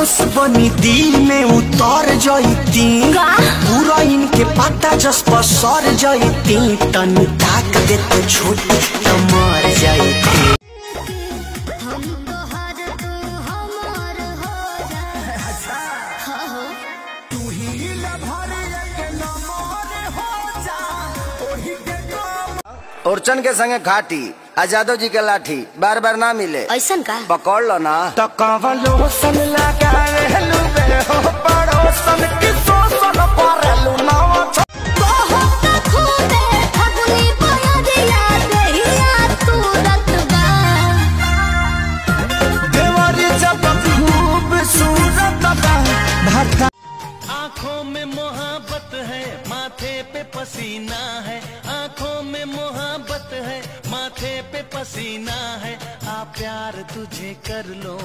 दोस्त बनी दिल में उतर जाती, पूरा इनके पता जस पर सर जाती, तनी ताक दे तो छोटी तो मर जाती। ओरचन के संगे घाटी आजादो जी के लाठी बार बार ना मिले, ऐसन का पकड़ लो ना। तो कवलो सन लगावे लुबे हो पड़ोसन की सोसन परलू ना बहुत खूबे फगुनी बया दिया देहिया तू रतबा देवारी जब खूबसूरत भरता। आँखों में मोहब्बत है, माथे पे पसीना है, आँखों में मोहब्बत है, माथे पे पसीना है, आ प्यार तुझे कर लो।